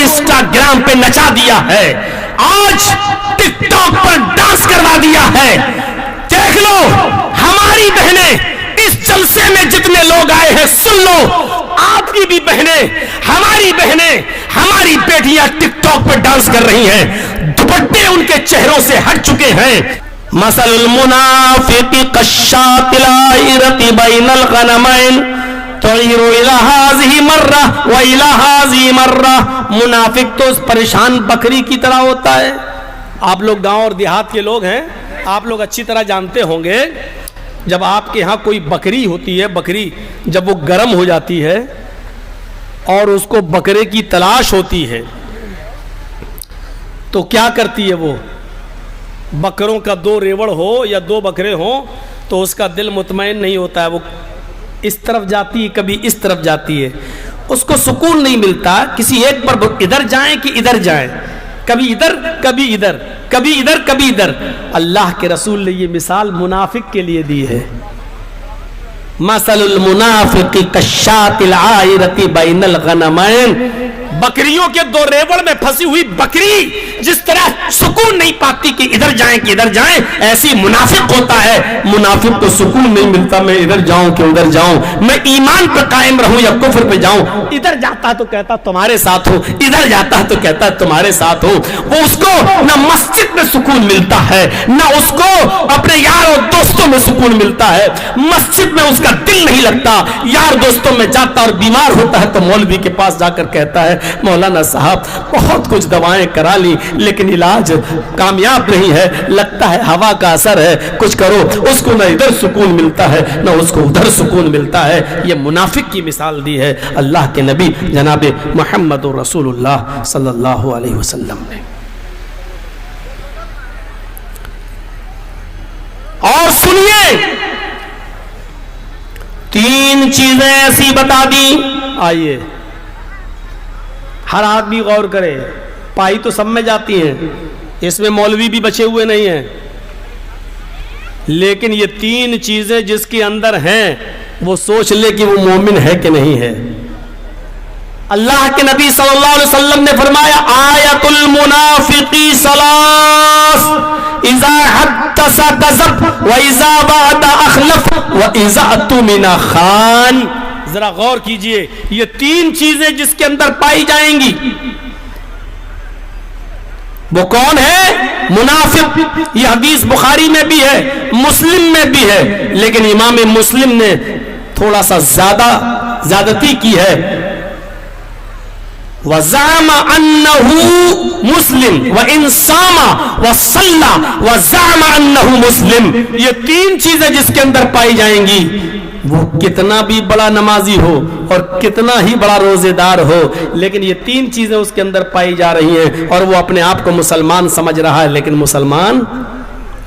Instagram پہ نچا دیا ہے، آج ٹک ٹاک پر ڈانس کروا دیا ہے۔ دیکھ لو ہماری بہنیں اس جلسے میں جتنے لوگ آئے ہیں، سن لو آپ کی بھی بہنیں، ہماری بہنیں، ہماری بیٹیاں ٹک ٹاک پہ ڈانس کر رہی ہیں، دوپٹے ان کے چہروں سے ہٹ چکے ہیں۔ مثل المنافق كالشاة العائرة بين الغنمين تعير إلى هذه مرة وإلى هذه مرة۔ منافق تو پریشان بکری کی طرح ہوتا ہے۔ آپ لوگ گاؤں اور دیہات کے لوگ ہیں، آپ لوگ اچھی طرح جانتے ہوں گے، جب آپ کے ہاں کوئی بکری ہوتی ہے، بکری جب وہ گرم ہو جاتی ہے اور اس کو بکرے کی تلاش ہوتی ہے تو کیا کرتی ہے؟ وہ بکروں کا دو ریوڑ ہو یا دو بکرے ہوں تو اس کا دل مطمئن نہیں ہوتا ہے، وہ اس طرف جاتی ہے، کبھی اس طرف جاتی ہے، اس کو سکون نہیں ملتا کسی ایک پر ادھر جائیں کہ ادھر جائیں، کبھی ادھر کبھی ادھر، کبھی ادھر کبھی ادھر۔ اللہ کے رسول نے یہ مثال منافق کے لیے دی ہے، مثل المنافق كالشاة العائرة بين الغنمين۔ بکریوں کے دو ریوڑ میں پھنسی ہوئی بکری جس طرح سکون نہیں پاتی کہ ادھر جائیں کہ ادھر جائیں، ایسی منافق ہوتا ہے۔ منافق کو سکون نہیں ملتا میں ادھر جاؤں کہ ادھر جاؤں، میں ایمان پر قائم رہوں یا کفر پہ جاؤں۔ ادھر جاتا تو کہتا تمہارے ساتھ ہوں، ادھر جاتا تو کہتا تمہارے ساتھ ہوں۔ وہ اس کو نہ مسجد میں سکون ملتا ہے، نہ اس کو اپنے یار اور دوستوں میں سکون ملتا ہے، مسجد میں اس کا دل نہیں لگتا، یار دوستوں میں جاتا اور بیمار ہوتا ہے تو مولوی کے پاس جا کر کہتا ہے مولانا صاحب بہت کچھ دوائیں کرا لی لیکن علاج کامیاب نہیں ہے، لگتا ہے ہوا کا اثر ہے، کچھ کرو۔ اس کو نہ ادھر سکون ملتا ہے نہ اس کو ادھر سکون ملتا ہے۔ یہ منافق کی مثال دی ہے اللہ کے نبی جناب محمد رسول اللہ صلی اللہ علیہ وسلم نے۔ اور سنیے، تین چیزیں ایسی بتا دی، آئیے ہر آدمی غور کرے، پائی تو سب میں جاتی ہیں، اس میں مولوی بھی بچے ہوئے نہیں ہیں، لیکن یہ تین چیزیں جس کے اندر ہیں وہ سوچ لے کہ وہ مومن ہے کہ نہیں ہے۔ اللہ کے نبی صلی اللہ علیہ وسلم نے فرمایا آیت المنافقی ثلاث، اذا حدث کذب واذا وعد اخلف واذا اؤتمن خان۔ ذرا غور کیجئے، یہ تین چیزیں جس کے اندر پائی جائیں گی وہ کون ہے؟ منافق۔ یہ حدیث بخاری میں بھی ہے، مسلم میں بھی ہے، لیکن امام مسلم نے تھوڑا سا زیادتی کی ہے۔ وَزَعَمَ أَنَّهُ مُسْلِمٌ وَإِنْ صَامَ وَصَلَّى وَزَعَمَ أَنَّهُ مُسْلِمٌ۔ یہ تین چیزیں جس کے اندر پائی جائیں گی، وہ کتنا بھی بڑا نمازی ہو اور کتنا ہی بڑا روزے دار ہو، لیکن یہ تین چیزیں اس کے اندر پائی جا رہی ہیں اور وہ اپنے آپ کو مسلمان سمجھ رہا ہے لیکن مسلمان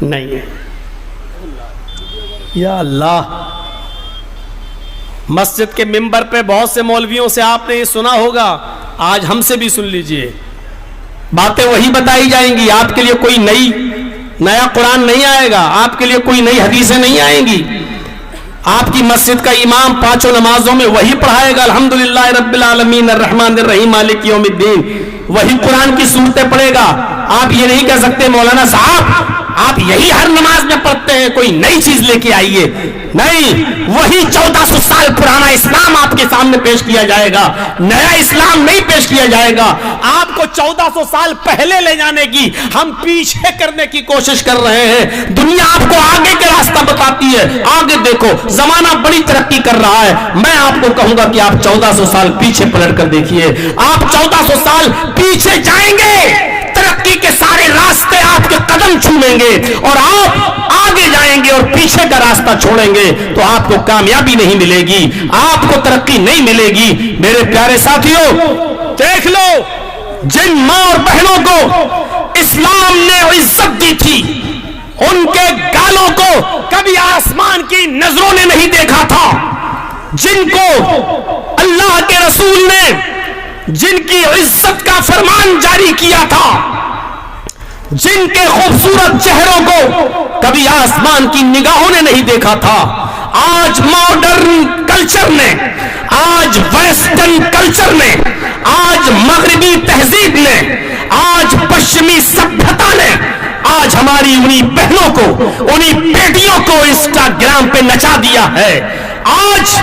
نہیں ہے۔ یا اللہ، مسجد کے ممبر پہ بہت سے مولویوں سے آپ نے یہ سنا ہوگا، آج ہم سے بھی سن لیجئے، باتیں وہی بتائی جائیں گی، آپ کے لیے کوئی نیا قرآن نہیں آئے گا، آپ کے لیے کوئی نئی حدیثیں نہیں آئیں گی۔ آپ کی مسجد کا امام پانچوں نمازوں میں وہی پڑھائے گا، الحمدللہ رب العالمین الرحمن الرحیم مالک یوم الدین، وہی قرآن کی صورتیں پڑھے گا۔ آپ یہ نہیں کہہ سکتے مولانا صاحب آپ یہی ہر نماز میں پڑھتے ہیں، کوئی نئی چیز لے کے آئیے، نہیں، وہی 1400 سال پرانا اسلام آپ کے سامنے پیش کیا جائے گا، نیا اسلام نہیں پیش کیا جائے گا۔ آپ کو 1400 سال پہلے لے جانے کی ہم پیچھے کرنے کی کوشش کر رہے ہیں، دنیا آپ کو آگے کے راستہ بتاتی ہے، آگے دیکھو زمانہ بڑی ترقی کر رہا ہے، میں آپ کو کہوں گا کہ آپ 1400 سال پیچھے پلٹ کر دیکھیے، آپ 1400 سال پیچھے جائیں گے، ترقی کے سارے راستے آپ کے قدم چھومیں گے، اور آپ آگے جائیں گے اور پیچھے کا راستہ چھوڑیں گے تو آپ کو کامیابی نہیں ملے گی، آپ کو ترقی نہیں ملے گی۔ میرے پیارے ساتھیوں، دیکھ لو جن ماں اور بہنوں کو اسلام نے عزت دی تھی، ان کے گالوں کو کبھی آسمان کی نظروں نے نہیں دیکھا تھا، جن کو اللہ کے رسول نے جن کی عزت کا فرمان جاری کیا تھا، جن کے خوبصورت چہروں کو کبھی آسمان کی نگاہوں نے نہیں دیکھا تھا، آج ماڈرن کلچر نے، آج ویسٹرن کلچر نے، آج مغربی تہذیب نے، آج پشچمی سبھیتا نے آج ہماری انہی بہنوں کو، انہی بیٹیوں کو انسٹاگرام پہ نچا دیا ہے، آج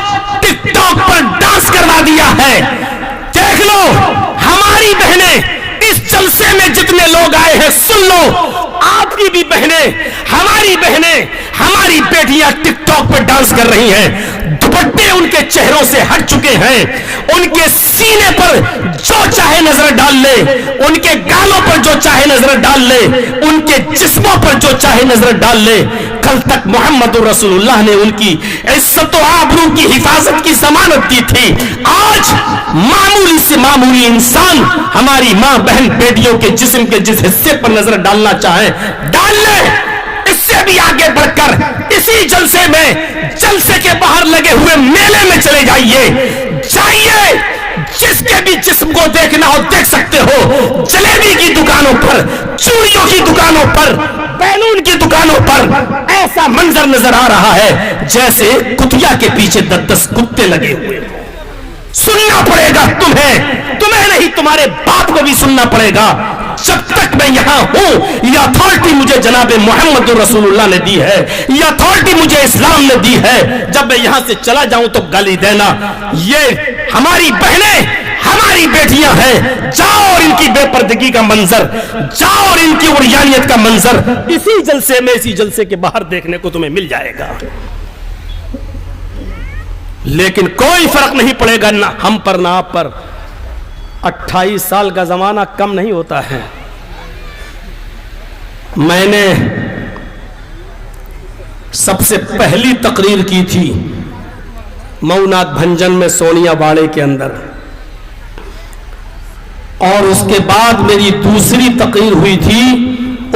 ٹک ٹاک پر ڈانس کروا دیا ہے۔ دیکھ لو ہماری بہنیں، اس جلسے میں جتنے لوگ آئے ہیں سن لو، آپ کی بھی بہنیں، ہماری بہنیں، ہماری بیٹیاں ٹک ٹاک پہ ڈانس کر رہی ہیں، دوپٹے ان کے چہروں سے ہٹ چکے ہیں، ان کے سینے پر جو چاہے نظر ڈال لے، ان کے گالوں پر جو چاہے نظر ڈال لے، ان کے جسموں پر جو چاہے نظر ڈال لے۔ کل تک محمد رسول اللہ نے ان کی عزت و آبرو کی حفاظت کی ضمانت دی تھی، آج معمولی سے معمولی انسان ہماری ماں بہن بیٹیوں کے جسم کے جس حصے پر نظر ڈالنا چاہے ڈال لے۔ اس سے بھی آگے بڑھ کر اسی جلسے میں، جلسے کے باہر لگے ہوئے میلے میں چلے جائیے، جس کے بھی جسم کو دیکھنا ہو دیکھ سکتے ہو، جلیبی کی دکانوں پر، چوڑیوں کی دکانوں پر، بیلون کی دکانوں پر ایسا منظر نظر آ رہا ہے جیسے کتیا کے پیچھے 10 کتے لگے ہوئے۔ سننا پڑے گا تمہیں نہیں، تمہارے باپ کو بھی سننا پڑے گا۔ جب تک میں یہاں ہوں، یہ اتھارٹی مجھے جناب محمد رسول اللہ نے دی ہے، یہ اتھارٹی مجھے اسلام نے دی ہے۔ جب میں یہاں سے چلا جاؤں تو گالی دینا، یہ ہماری بہنیں، ہماری بیٹیاں ہیں، جاؤ اور ان کی بے پردگی کا منظر، جاؤ اور ان کی عریانیت کا منظر اسی جلسے میں، اسی جلسے کے باہر دیکھنے کو تمہیں مل جائے گا۔ لیکن کوئی فرق نہیں پڑے گا نہ ہم پر نہ آپ پر۔ 28 سال کا زمانہ کم نہیں ہوتا ہے۔ میں نے سب سے پہلی تقریر کی تھی مئو ناتھ بھنجن میں سونیا باڑے کے اندر، اور اس کے بعد میری دوسری تقریر ہوئی تھی،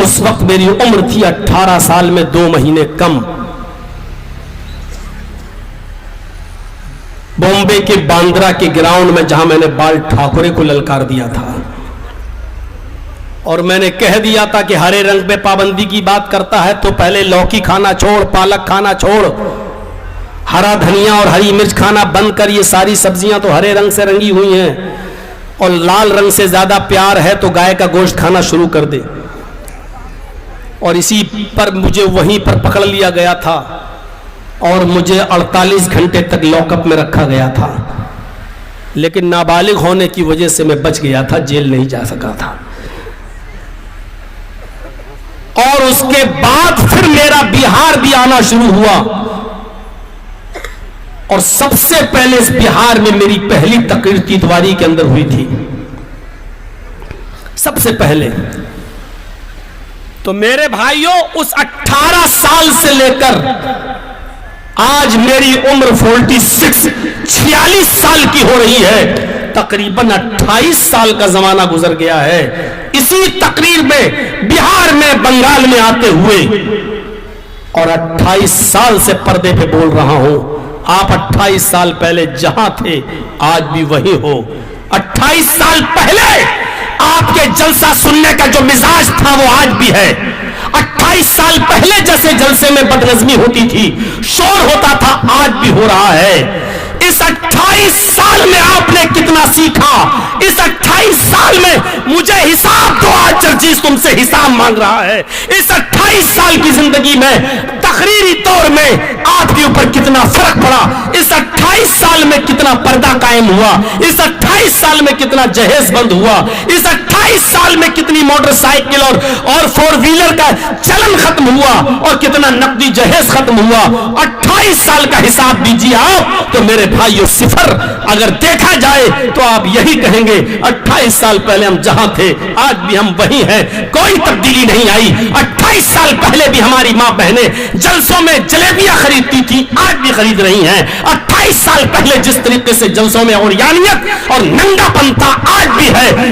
اس وقت میری عمر تھی 18 سال میں 2 مہینے کم، بامبے کے باندرا کے گراؤنڈ میں، جہاں میں نے بال ٹھاکرے کو للکار دیا تھا، اور میں نے کہہ دیا تھا کہ ہرے رنگ پہ پابندی کی بات کرتا ہے تو پہلے لوکی کھانا چھوڑ، پالک کھانا چھوڑ، ہرا دھنیا اور ہری مرچ کھانا بند کر، یہ ساری سبزیاں تو ہرے رنگ سے رنگی ہوئی ہیں، اور لال رنگ سے زیادہ پیار ہے تو گائے کا گوشت کھانا شروع کر دے۔ اور اسی پر مجھے وہیں پر پکڑ لیا گیا تھا، اور مجھے 48 گھنٹے تک لاک اپ میں رکھا گیا تھا، لیکن نابالغ ہونے کی وجہ سے میں بچ گیا تھا، جیل نہیں جا سکا تھا۔ اور اس کے بعد پھر میرا بہار بھی آنا شروع ہوا، اور سب سے پہلے اس بہار میں میری پہلی تقریر تیتواری کے اندر ہوئی تھی، سب سے پہلے۔ تو میرے بھائیوں، اس 18 سال سے لے کر آج میری عمر 46 سال کی ہو رہی ہے، تقریباً 28 سال کا زمانہ گزر گیا ہے اسی تقریر میں، بہار میں، بنگال میں آتے ہوئے، اور 28 سال سے پردے پہ بول رہا ہوں۔ آپ 28 سال پہلے جہاں تھے آج بھی وہی ہو۔ 28 سال پہلے آپ کے جلسہ سننے کا جو مزاج تھا وہ آج بھی ہے۔ 28 سال پہلے جیسے جلسے میں بدنظمی ہوتی تھی، شور ہوتا تھا، آج بھی ہو رہا ہے۔ اس 28 سال میں آپ نے کتنا سیکھا؟ اس 28 سال میں مجھے حساب دو، آج چرچیز تم سے حساب مانگ رہا ہے۔ اس 28 سال کی زندگی میں تقریری طور میں آپ کے اوپر کتنا فرق پڑا، اس 28 سال میں کتنا پردہ قائم ہوا، اس 28 سال میں کتنا جہیز بند ہوا، اس 28 سال میں کتنی موٹر سائیکل اور 4 ویلر کا چلن ختم ہوا، اور کتنا نقدی جہیز ختم ہوا۔ 28 سال کا حساب دیجیے آپ تو میرے بھائیو صفر۔ اگر دیکھا جائے تو آپ یہی کہیں گے 28 سال پہلے ہم جہاں تھے آج بھی ہم وہی ہیں، کوئی تبدیلی نہیں آئی۔ 28 سال پہلے بھی ہماری ماں بہنیں جلسوں میں جلیبیاں خریدتی تھی، آج بھی خرید رہی ہیں۔ 28 سال پہلے جس طریقے سے جلسوں میں عریانیت اور ننگا پن تھا آج بھی ہے،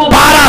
12